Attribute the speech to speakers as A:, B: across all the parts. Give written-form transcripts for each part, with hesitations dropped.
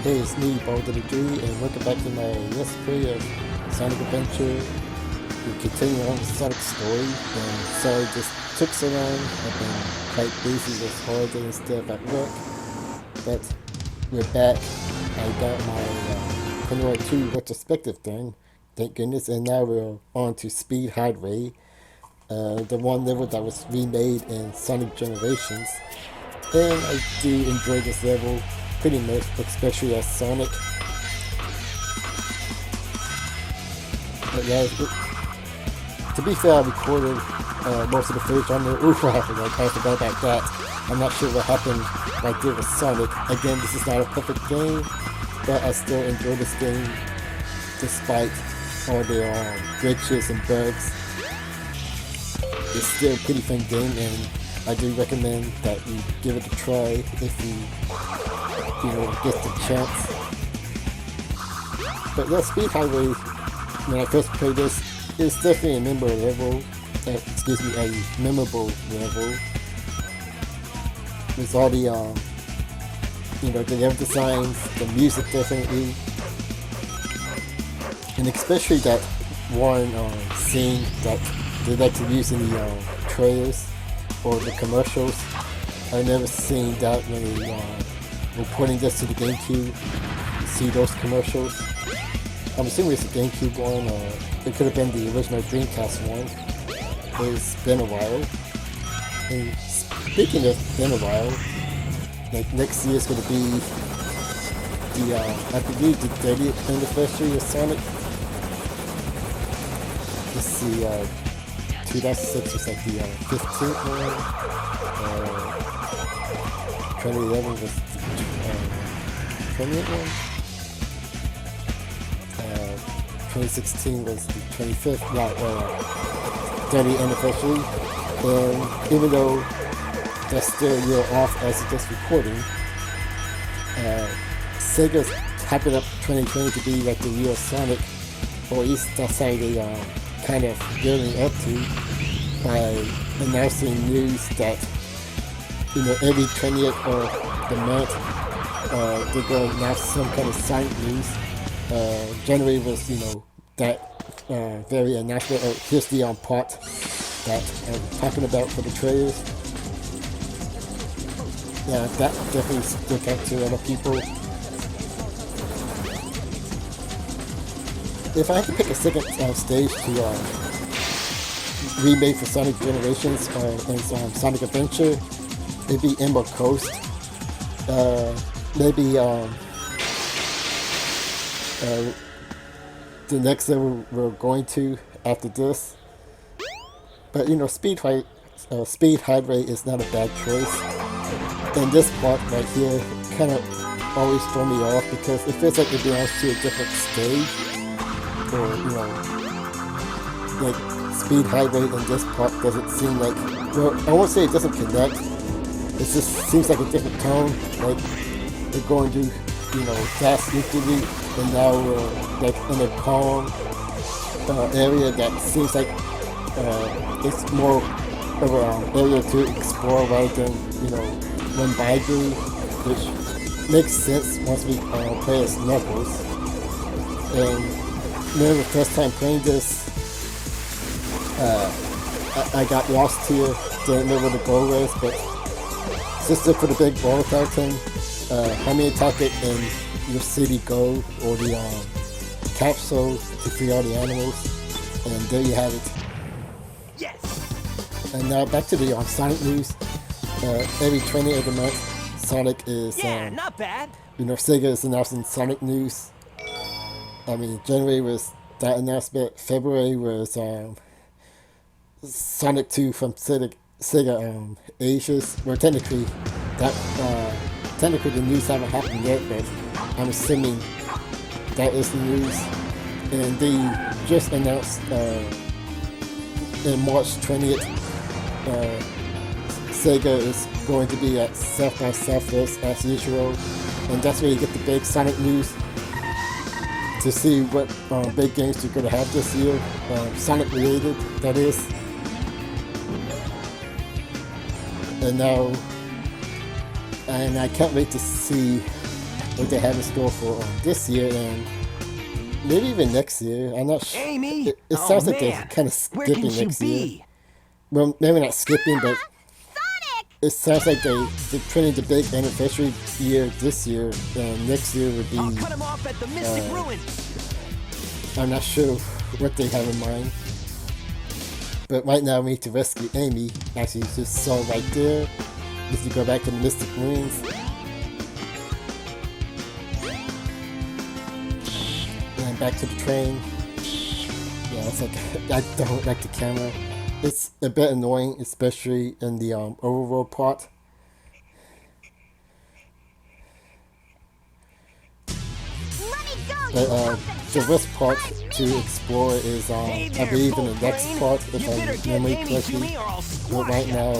A: Hey, it's me, Boulder the Dewey, and welcome back to my Let's Play of Sonic Adventure. We continue on the Sonic story, and sorry this took so long. I've been quite busy with holiday and stuff at work, but we're back. I got my Pandora 2 retrospective done, thank goodness, and now we're on to Speed Highway, the one level that was remade in Sonic Generations. And I do enjoy this level pretty much, especially as Sonic. But yeah, to be fair, I recorded most of the footage on there. Oof, I forgot about that. I'm not sure what happened like there with Sonic. Again, this is not a perfect game, but I still enjoy this game despite all the glitches and bugs. It's still a pretty fun game, and I do recommend that you give it a try if you get the chance. But yeah, Speed Highway, when I first played this, it's definitely a memorable level. A memorable level. With all the the level designs, the music definitely, and especially that one scene that they like to use in the trailers or the commercials. I've never seen that when they were putting this to the GameCube. See those commercials. I'm assuming it's the GameCube one, or it could have been the original Dreamcast one. It's been a while. And speaking of been a while, like next year is going to be the, I believe the 30th anniversary of Sonic. Let's see, 2006 was like the 15th one. 2011 was the 20th one. 2016 was the 25th, 30th anniversary. And even though that's still a year off as of this recording, Sega's hyping up 2020 to be like the year of Sonic, or at least that's how they kind of building up to, by announcing news that every 20th of the month they're going to announce some kind of Sonic news. January was that very announcement of here's the part that I'm talking about for the trailers. Yeah, that definitely stuck out to a lot of people. If I had to pick a second stage to remake for Sonic Generations and Sonic Adventure, it'd be Emerald Coast. Maybe the next level we're going to after this. But Speed Highway is not a bad choice. And this part right here kind of always throw me off because it feels like it belongs to a different stage. Or like Speed Highway in this part doesn't seem like, well, I won't say it doesn't connect. It just seems like a different tone. Like they're going to gas Italy, and now we're like in a calm area that seems like it's more of an area to explore rather than run by through, which makes sense once we play as Knuckles. And remember the first time playing this, I got lost here, didn't know where the goal was, but just look for the big ball fountain, how many attack it, and your city go, or the capsule to free all the animals, and there you have it. Yes! And now back to the Sonic news. Every 20th of the month, Sonic is,
B: not bad.
A: Sega is announcing Sonic news. I mean, January was that announcement, February was Sonic 2 from Sega Asia's. Well, technically the news haven't happened yet, but I'm assuming that is the news. And they just announced in March 20th, Sega is going to be at South by Southwest as usual, and that's where you get the big Sonic news to see what big games you're going to have this year, Sonic related, that is. And I can't wait to see what they have in store for this year and maybe even next year. I'm not sure.
B: Amy?
A: It sounds like they're kind of
B: Where can
A: skipping
B: you
A: next
B: be?
A: year. Well, maybe not skipping, but
C: Sonic!
A: it sounds like they're planning the big anniversary year this year, and next year would
B: I'll
A: be.
B: cut him off at the Mystic Ruins.
A: I'm not sure what they have in mind. But right now we need to rescue Amy. Actually, you just saw right there. If you go back to the Mystic Ruins. And back to the train. Yeah, it's like, I don't like the camera. It's a bit annoying, especially in the overworld part. But the worst part to explore is,
B: Hey
A: I
B: there,
A: believe, in the
B: Bolt
A: next
B: Brain.
A: part,
B: You
A: if
B: better
A: I
B: get
A: remember
B: Amy to
A: correctly.
B: me or I'll
A: But
B: squash
A: right
B: ya.
A: now,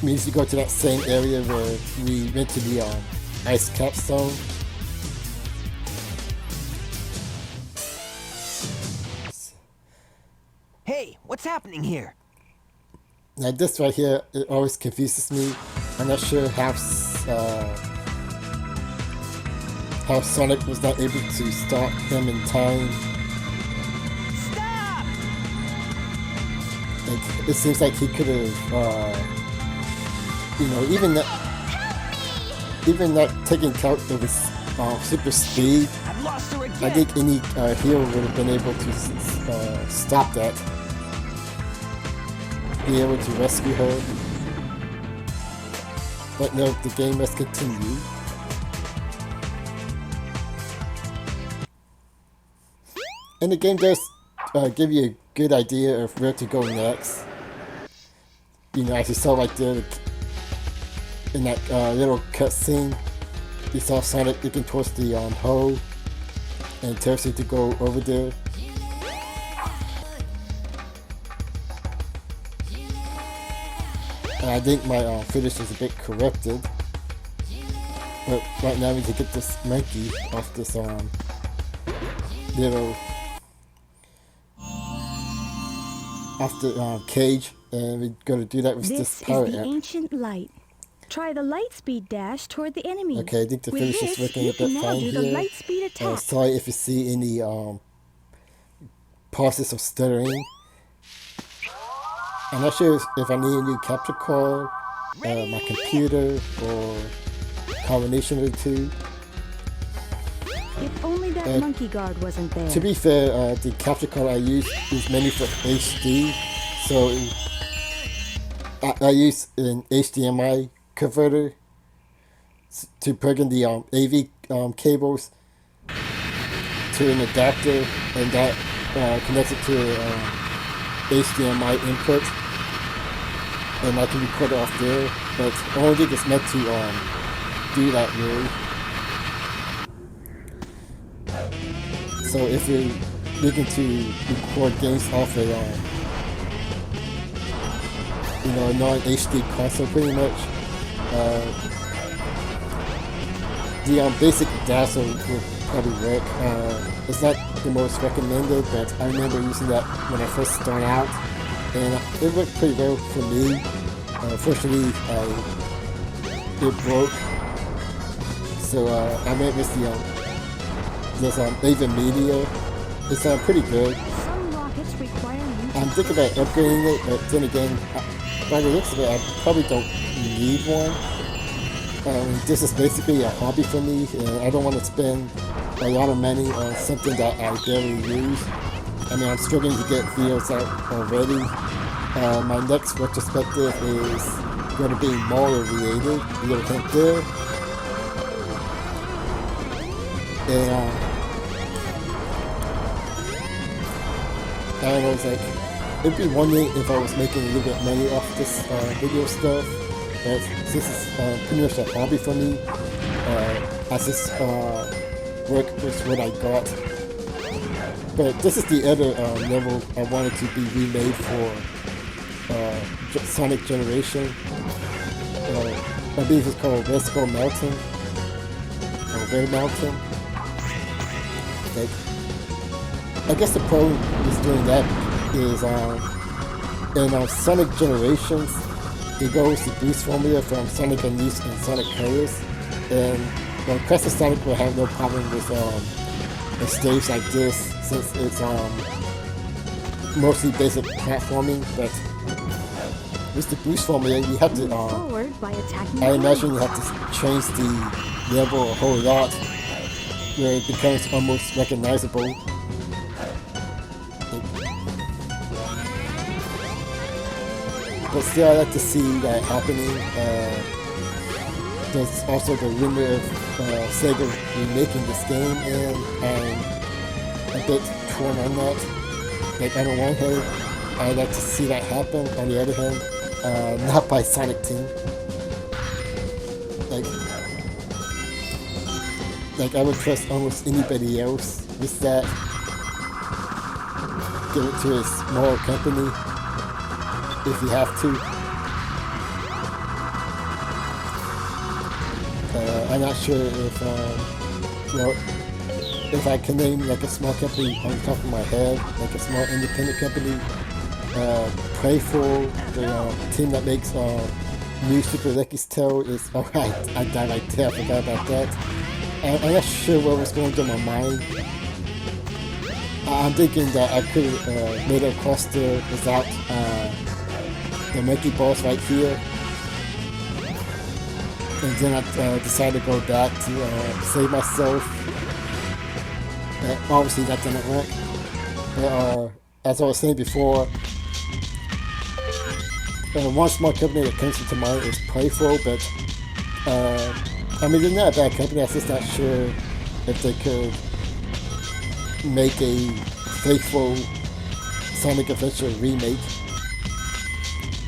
A: we need to go to that same area where we went to the ice cap zone.
B: Hey, what's happening here?
A: Now this right here, it always confuses me. I'm not sure how Sonic was not able to stop him in time.
B: Stop!
A: Like, it seems like he could have, even not taking count of his super speed.
B: I've lost her again.
A: I think any hero would have been able to stop that. Be able to rescue her. But no, the game must continue. And the game does give you a good idea of where to go next. You know, as you saw right there in that little cutscene, you saw Sonic looking towards the hole and tells you to go over there. And I think my finish is a bit corrupted. But right now we need to get this monkey off this little cage, and we're gonna do that with this power
D: is the
A: app.
D: ancient light. Try the light speed dash toward the enemy.
A: Okay, I think the
D: With
A: finish
D: this,
A: is working
D: you
A: a bit
D: can now
A: fine
D: do the
A: here.
D: light speed attack.
A: Sorry if you see any pauses of stuttering. I'm not sure if I need a new capture card, my computer, or combination of the two.
D: If only that monkey guard wasn't there.
A: To be fair, the capture card I use is mainly for HD, so I use an HDMI converter to plug in the AV cables to an adapter, and that connects it to HDMI input, and I can record it off there. But I don't think it's meant to do that really. So if you're looking to record games off a a non-HD console, pretty much, the basic adapter will probably work. It's not the most recommended, but I remember using that when I first started out, and it worked pretty well for me. Fortunately, it broke, so I went with this Ava Media. It's pretty good.
D: Some rockets require you
A: I'm thinking about upgrading it, but then again, by the looks of it, I probably don't need one. This is basically a hobby for me, and I don't want to spend a lot of money on something that I barely use. I mean, I'm struggling to get videos out already. My next retrospective is going to be Mario related, a little hint there. And I don't know, it's like, it'd be one thing if I was making a little bit of money off this video stuff, but since it's pretty much a hobby for me, I just work with what I got. But this is the other level I wanted to be remade for Sonic Generation. I believe it's called Red Skull Mountain, or Red Mountain. Like, I guess the problem with doing that is in Sonic Generations, it goes the boost formula from Sonic Unleashed and Sonic Colors, and Crest of Sonic will have no problem with a stage like this since it's mostly basic platforming, but with the boost formula you have to
D: Forward by attacking
A: I
D: the
A: imagine you
D: lights.
A: have to change the level a whole lot where it becomes almost recognizable. But still, I like to see that happening. There's also the rumor of Sega remaking this game, and I'm a bit torn on that. Like, on the one hand, I'd like to see that happen. On the other hand, not by Sonic Team. Like I would trust almost anybody else with that. Give it to a small company if you have to. I'm not sure if, if I can name like a small company on the top of my head, like a small independent company. Playful, the team that makes New Super Lucky's Tale is alright. I died right there, I forgot about that. I'm not sure what was going through my mind. I'm thinking that I could have made it across there without the monkey balls right here. And then I decided to go back to save myself. Obviously that didn't work. But as I was saying before, one small company that comes to mind is Playful, but I mean, they're not a bad company. I'm just not sure if they could make a faithful Sonic Adventure remake.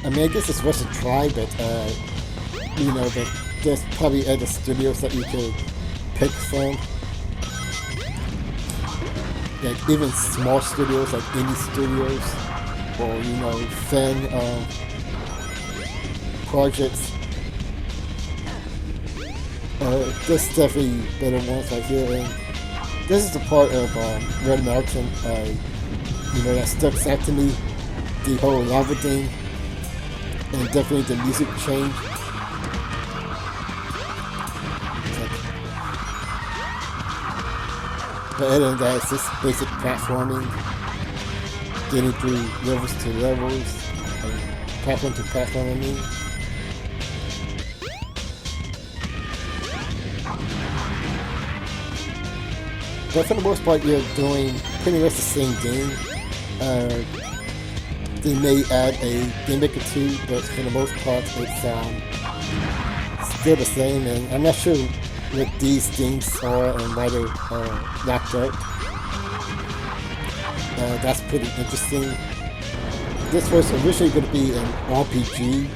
A: I mean, I guess it's worth a try, but you know, but there's probably other studios that you could pick from. Like even small studios, like indie studios, or you know, fan projects. There's definitely better ones right here, and this is the part of Red Mountain, you know, that stuck out to me, the whole lava thing, and definitely the music change. But other than that, it's just basic platforming, getting through levels to levels, platform to platform, I mean. But for the most part, you're doing pretty much the same game. They may add a gimmick or two, but for the most part, it's still the same. And I'm not sure what these things are and why they're knocked out. That's pretty interesting. This was originally going to be an RPG,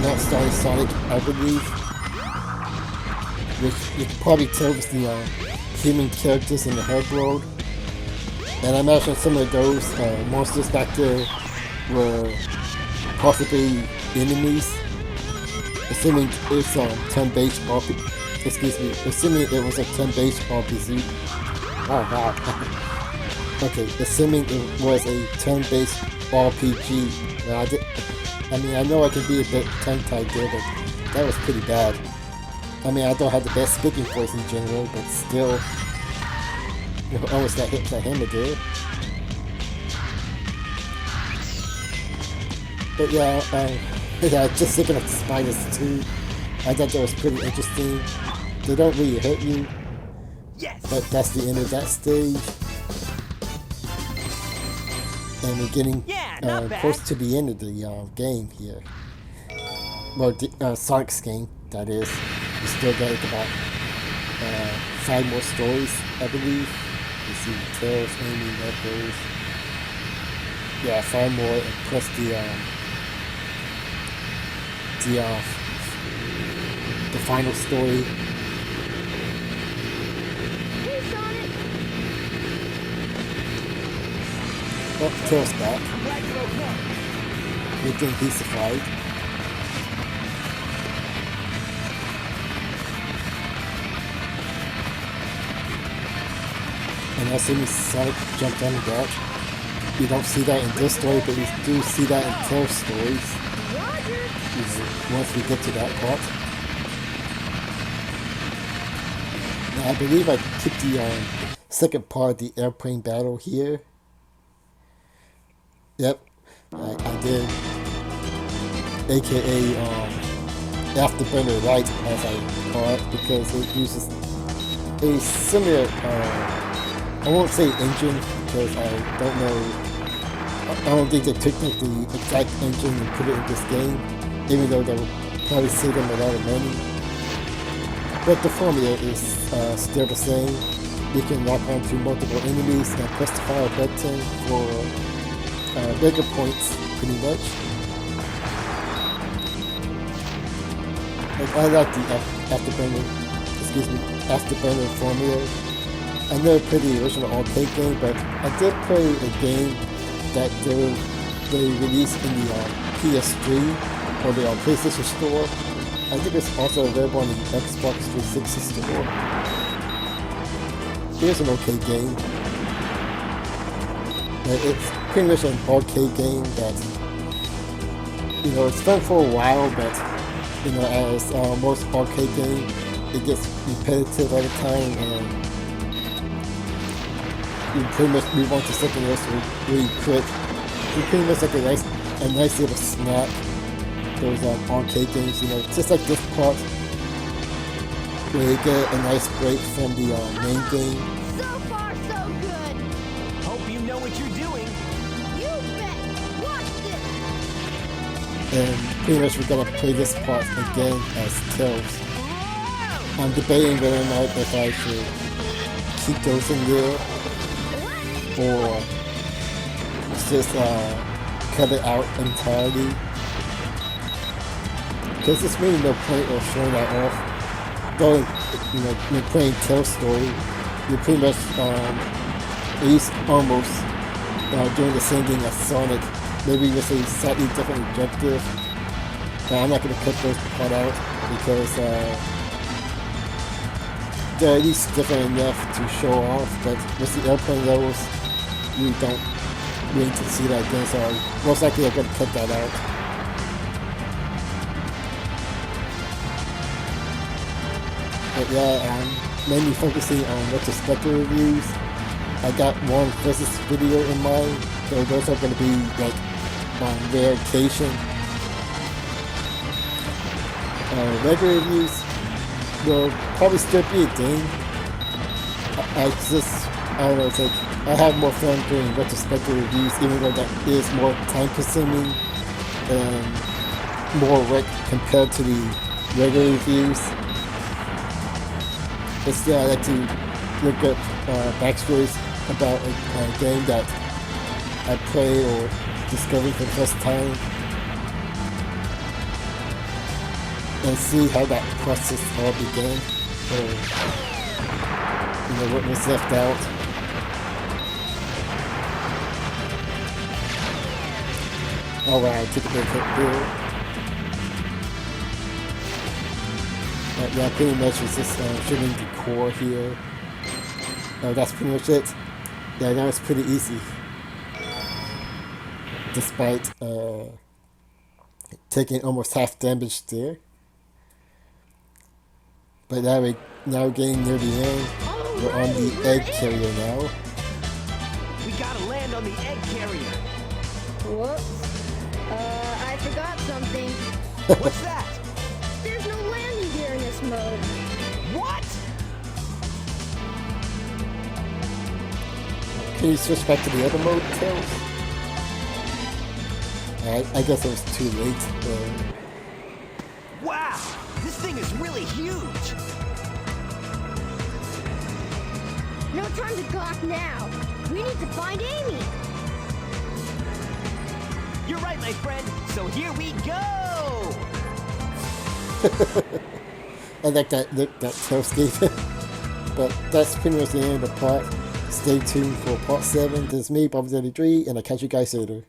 A: not starring Sonic, I believe. Which you can probably tell was the human characters in the Herd World. And I imagine some of those monsters back there were possibly enemies. Assuming it's turn-based RPG. Excuse me. Assuming it was a turn-based RPG. Oh wow. Okay, assuming it was a turn-based RPG. I mean, I know I can be a bit tongue-tied there, but that was pretty bad. I mean, I don't have the best speaking voice in general, but still, you know, almost got hit by hammer there. But yeah, just thinking of the spiders too. I thought that was pretty interesting. They don't really hurt you,
B: Yes.
A: but that's the end of that stage. And we're getting
B: not bad.
A: close to the end of the game here. Well, Sonic's game, that is. We still got like about 5 more stories, I believe. You see Tails, Amy, Knuckles. Yeah, 5 more, and plus the final story.
D: Hey, Sonic!
A: Oh, Tails back.
B: I'm glad you're okay.
A: Good thing he survived. And as soon as Sonic jumped on the back, you don't see that in this story, but you do see that in Tails stories.
D: What?
A: once we get to that part. Now, I believe I took the second part of the airplane battle here. Yep, I did. AKA Afterburner Light, as I call it, because it uses a similar, I won't say engine, because I don't know. I don't think they took the exact engine and put it in this game, even though that would probably save them a lot of money. But the formula is still the same. You can lock onto multiple enemies and press the fire button for bigger points, pretty much. Like, I like the Afterburner formula. I never played the original arcade game, but I did play a game that they released in the PS3 or the PlayStation Store. I think it's also available on the Xbox 360 store. Here's an okay game. It's pretty much an arcade game that, you know, it's fun for a while, but, you know, as most arcade games, it gets repetitive all the time, and you pretty much move on to something else really quick. You pretty much like a nice little snack. Those arcade games, you know, just like this part, where you get a nice break from the main game.
C: So far, so good.
B: Hope you know what you're doing.
C: You bet. Watch this.
A: And pretty much we're gonna play this part again as Tails.
B: Whoa!
A: I'm debating whether or not if I should keep those in there or just cut it out entirely. Because there's really no point of showing that off. Though, you know, you're playing Tails story, you're pretty much, at least almost, doing the same thing as Sonic. Maybe with a slightly different objective. But I'm not going to cut those part out because they're at least different enough to show off. But with the airplane levels, you don't really need to see that again. So most likely I'm going to cut that out. But yeah, I'm mainly focusing on retrospective reviews. I got one versus video in mind, so those are going to be like on rare occasion. Regular reviews will probably still be a thing. I don't know, it's like, I have more fun doing retrospective reviews, even though that is more time consuming and more work compared to the regular reviews. But still, I like to look up backstories about a game that I played or discovered for the first time, and see how that process all began, or you know, what was left out. Alright, took a big hit there. Yeah, pretty much it's just shooting the core here. That's pretty much it. Yeah, that was pretty easy. Despite taking almost half damage there. But now we're getting near the end. We're on the egg carrier now.
B: We gotta land on the egg carrier.
C: Whoops. I forgot something.
B: What's that?
C: There's no landing gear in this mode.
B: What?
A: Can you switch back to the other mode, Tails? I guess it was too late.
B: Wow, this thing is really huge.
C: No time to gawk now. We need to find Amy.
B: You're right, my friend. So here we go.
A: I like that look that Tails gave it. But that's pretty much the end of the part. Stay tuned for part 7. This is me, Bob33, and I'll catch you guys later.